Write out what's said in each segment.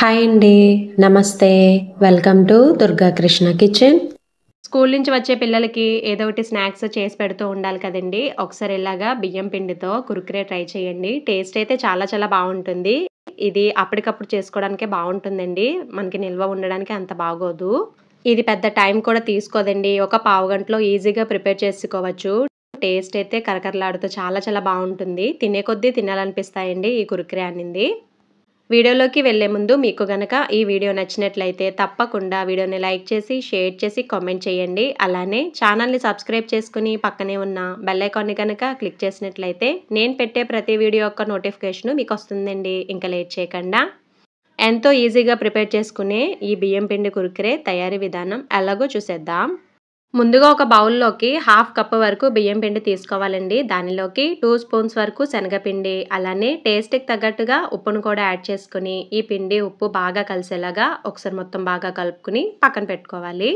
Hi అండి. నమస్తే. Welcome to Durga Krishna kitchen. School నుంచి వచ్చే పిల్లలకి ఏదో ఒకటి స్నాక్స్ చేసి పెడుతూ ఉండాలి కదండీ. ఒకసారి ఇలాగా బియ్యం పిండితో కురుకురే ట్రై చేయండి. టేస్ట్ అయితే చాలా చాలా బావుంటుంది. ఇది అప్పటికప్పుడు చేసుకోవడానికే బావుంటుందండి. మనకి నిల్వ ఉండడానికి అంత బాగోదు. ఇది పెద్ద టైం కూడా తీసుకోదండి. ఒక పావు గంటలో ఈజీగా ప్రిపేర్ చేసుకోవచ్చు. టేస్ట్ అయితే కరకరలాడుతూ చాలా చాలా బావుంటుంది. తినే కొద్దీ తినాలనిపిస్తాయండి ఈ కురుకురే అనింది. వీడియోలోకి వెళ్ళే ముందు మీకు గనక ఈ వీడియో నచ్చినట్లయితే తప్పకుండా వీడియోని లైక్ చేసి, షేర్ చేసి, కామెంట్ చేయండి. అలానే ఛానల్‌ని సబ్స్క్రైబ్ చేసుకొని పక్కనే ఉన్న బెల్ ఐకాన్‌ని గనక క్లిక్ చేసినట్లయితే నేను పెట్టే ప్రతి వీడియో యొక్క నోటిఫికేషన్ మీకు వస్తుందండి. ఇంకా లేట్ చేయకుండా ఎంతో ఈజీగా ప్రిపేర్ చేసుకునే ఈ బియ్యం పిండి కురుకురే తయారీ విధానం ఎలాగో చూసేద్దాం. ముందుగా ఒక బౌల్‌లోకి హాఫ్ కప్ వరకు బియ్యం పిండి తీసుకోవాలండి. దానిలోకి 2 స్పూన్స్ వరకు శనగపిండి, అలానే టేస్ట్‌కి తగ్గట్టుగా ఉప్పును కూడా యాడ్ చేసుకొని, ఈ పిండి, ఉప్పు బాగా కలిసేలాగా ఒకసారి మొత్తం బాగా కలుపుకొని పక్కన పెట్టుకోవాలి.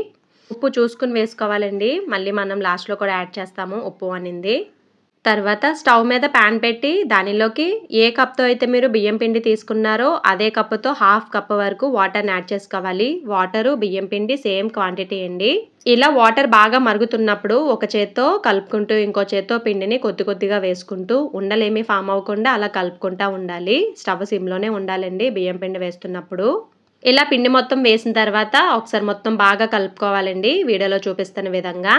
ఉప్పు చూసుకొని వేసుకోవాలండి. మళ్ళీ మనం లాస్ట్‌లో కూడా యాడ్ చేస్తాము ఉప్పు అనింది. తర్వాత స్టవ్ మీద పాన్ పెట్టి దానిలోకి ఏ కప్‌తో అయితే మీరు బియ్యం పిండి తీసుకున్నారో అదే కప్పుతో హాఫ్ కప్ వరకు వాటర్‌ని యాడ్ చేసుకోవాలి. వాటరు, బియ్యం పిండి సేమ్ క్వాంటిటీ అండి. ఇలా వాటర్ బాగా మరుగుతున్నప్పుడు ఒక చేత్తో కలుపుకుంటూ ఇంకో చేత్తో పిండిని కొద్ది కొద్దిగా వేసుకుంటూ ఉండలేమీ ఫామ్ అవ్వకుండా అలా కలుపుకుంటా ఉండాలి. స్టవ్ సిమ్‌లోనే ఉండాలండి బియ్యం పిండి వేస్తున్నప్పుడు. ఇలా పిండి మొత్తం వేసిన తర్వాత ఒకసారి మొత్తం బాగా కలుపుకోవాలండి వీడియోలో చూపిస్తున్న విధంగా.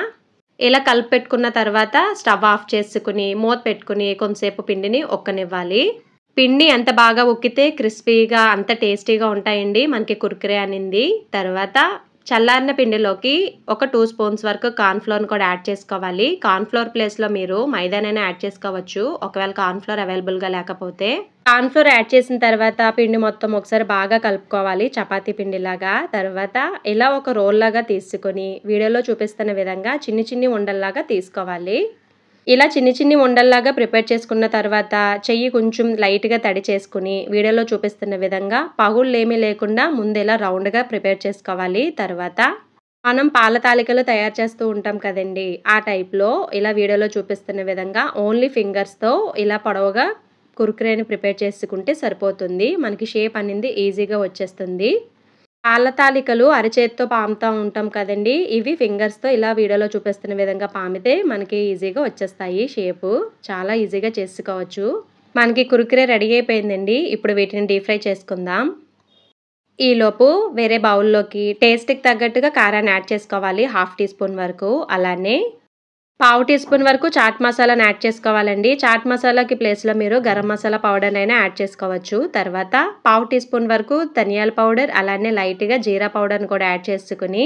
ఇలా కలిపి పెట్టుకున్న తర్వాత స్టవ్ ఆఫ్ చేసుకుని మూత పెట్టుకుని కొంతసేపు పిండిని ఉక్కనివ్వాలి. పిండి ఎంత బాగా ఉక్కితే క్రిస్పీగా అంత టేస్టీగా ఉంటాయండి మనకి కురుకురే అనింది. తర్వాత చల్లారిన పిండిలోకి ఒక 2 స్పూన్స్ వరకు కార్న్ ఫ్లోర్‌ని కూడా యాడ్ చేసుకోవాలి. కార్న్ ఫ్లోర్ ప్లేస్‌లో మీరు మైదానైనా యాడ్ చేసుకోవచ్చు. ఒకవేళ కార్న్ ఫ్లోర్ అవైలబుల్‌గా లేకపోతే. కార్న్ ఫ్లోర్ యాడ్ చేసిన తర్వాత పిండి మొత్తం ఒకసారి బాగా కలుపుకోవాలి చపాతీ పిండిలాగా. తర్వాత ఇలా ఒక రోల్ లాగా తీసుకొని వీడియోలో చూపిస్తున్న విధంగా చిన్ని చిన్ని ఉండల్లాగా తీసుకోవాలి. ఇలా చిన్ని చిన్ని ఉండల్లాగా ప్రిపేర్ చేసుకున్న తర్వాత చెయ్యి కొంచెం లైట్‌గా తడి చేసుకుని వీడియోలో చూపిస్తున్న విధంగా పగుళ్ళేమీ లేకుండా ముందు ఇలా రౌండ్‌గా ప్రిపేర్ చేసుకోవాలి. తర్వాత మనం పాల తాలికలు తయారు చేస్తూ ఉంటాం కదండీ. ఆ టైప్‌లో ఇలా వీడియోలో చూపిస్తున్న విధంగా ఓన్లీ ఫింగర్స్‌తో ఇలా పొడవుగా కురుకురేని ప్రిపేర్ చేసుకుంటే సరిపోతుంది. మనకి షేప్ అనేది ఈజీగా వచ్చేస్తుంది. పాల తాలికలు అరచేత్తో పాముతా ఉంటాం కదండీ. ఇవి ఫింగర్స్‌తో ఇలా వీడియోలో చూపిస్తున్న విధంగా పామితే మనకి ఈజీగా వచ్చేస్తాయి షేపు. చాలా ఈజీగా చేసుకోవచ్చు. మనకి కురుకురే రెడీ అయిపోయిందండి. ఇప్పుడు వీటిని డీప్ ఫ్రై చేసుకుందాం. ఈలోపు వేరే బౌల్‌లోకి టేస్ట్‌కి తగ్గట్టుగా కారాన్ని యాడ్ చేసుకోవాలి. హాఫ్ టీ స్పూన్ వరకు. అలానే పావు టీ స్పూన్ వరకు చాట్ మసాలాని యాడ్ చేసుకోవాలండి. చాట్ మసాలాకి ప్లేస్‌లో మీరు గరం మసాలా పౌడర్‌నైనా యాడ్ చేసుకోవచ్చు. తర్వాత పావు టీ స్పూన్ వరకు ధనియాల పౌడర్, అలానే లైట్‌గా జీరా పౌడర్‌ని కూడా యాడ్ చేసుకొని,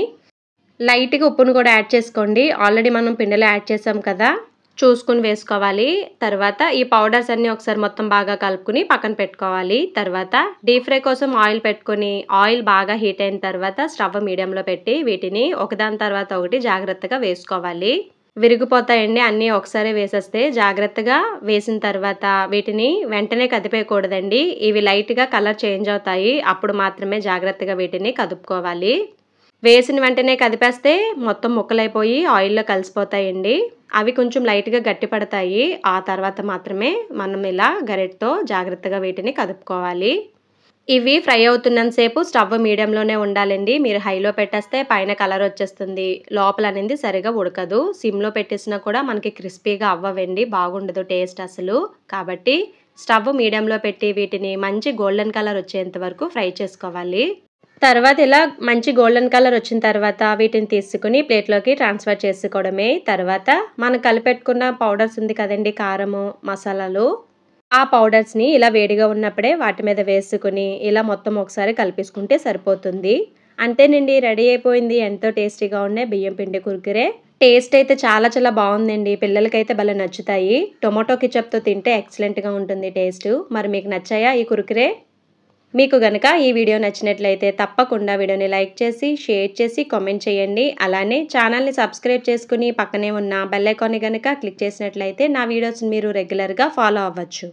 లైట్‌గా ఉప్పును కూడా యాడ్ చేసుకోండి. ఆల్రెడీ మనం పిండిలో యాడ్ చేసాం కదా! చూసుకొని వేసుకోవాలి. తర్వాత ఈ పౌడర్స్ అన్నీ ఒకసారి మొత్తం బాగా కలుపుకొని పక్కన పెట్టుకోవాలి. తర్వాత డీప్ ఫ్రై కోసం ఆయిల్ పెట్టుకొని, ఆయిల్ బాగా హీట్ అయిన తర్వాత స్టవ్ మీడియంలో పెట్టి వీటిని ఒకదాని తర్వాత ఒకటి జాగ్రత్తగా వేసుకోవాలి. విరిగిపోతాయండి అన్నీ ఒకసారి వేసేస్తే. జాగ్రత్తగా వేసిన తర్వాత వీటిని వెంటనే కదిపేయకూడదండి. ఇవి లైట్‌గా కలర్ చేంజ్ అవుతాయి. అప్పుడు మాత్రమే జాగ్రత్తగా వీటిని కదుపుకోవాలి. వేసిన వెంటనే కదిపేస్తే మొత్తం ముక్కలైపోయి ఆయిల్‌లో కలిసిపోతాయండి. అవి కొంచెం లైట్‌గా గట్టిపడతాయి. ఆ తర్వాత మాత్రమే మనం ఇలా గరిటెతో జాగ్రత్తగా వీటిని కదుపుకోవాలి. ఇవి ఫ్రై అవుతున్నంత సేపు స్టవ్ మీడియంలోనే ఉండాలండి. మీరు హైలో పెట్టేస్తే పైన కలర్ వచ్చేస్తుంది. లోపల అనేది సరిగా ఉడకదు. సిమ్‌లో పెట్టేసినా కూడా మనకి క్రిస్పీగా అవ్వవండి. బాగుండదు టేస్ట్ అసలు. కాబట్టి స్టవ్ మీడియంలో పెట్టి వీటిని మంచి గోల్డెన్ కలర్ వచ్చేంత వరకు ఫ్రై చేసుకోవాలి. తర్వాత ఇలా మంచి గోల్డెన్ కలర్ వచ్చిన తర్వాత వీటిని తీసుకొని ప్లేట్‌లోకి ట్రాన్స్‌ఫర్ చేసుకోవడమే. తర్వాత మనం కలిపెట్టుకున్న పౌడర్స్ ఉంది కదండీ కారము, మసాలాలు. ఆ పౌడర్స్‌ని ఇలా వేడిగా ఉన్నప్పుడే వాటి మీద వేసుకొని ఇలా మొత్తం ఒకసారి కలిపేసుకుంటే సరిపోతుంది. అంతేనండి రెడీ అయిపోయింది. ఎంతో టేస్టీగా ఉండే బియ్యం పిండి కురుకురే. టేస్ట్ అయితే చాలా చాలా బావుందండి. పిల్లలకైతే భలే నచ్చుతాయి. టొమాటో కెచప్‌తో తింటే ఎక్సలెంట్‌గా ఉంటుంది టేస్టు. మరి మీకు నచ్చాయా ఈ కురుకురే? మీకు గనక ఈ వీడియో నచ్చినట్లయితే తప్పకుండా వీడియోని లైక్ చేసి, షేర్ చేసి, కామెంట్ చేయండి. అలానే ఛానల్‌ని సబ్స్క్రైబ్ చేసుకొని పక్కనే ఉన్న బెల్ ఐకాన్‌ని గనక క్లిక్ చేసినట్లయితే నా వీడియోస్‌ని మీరు రెగ్యులర్‌గా ఫాలో అవ్వచ్చు.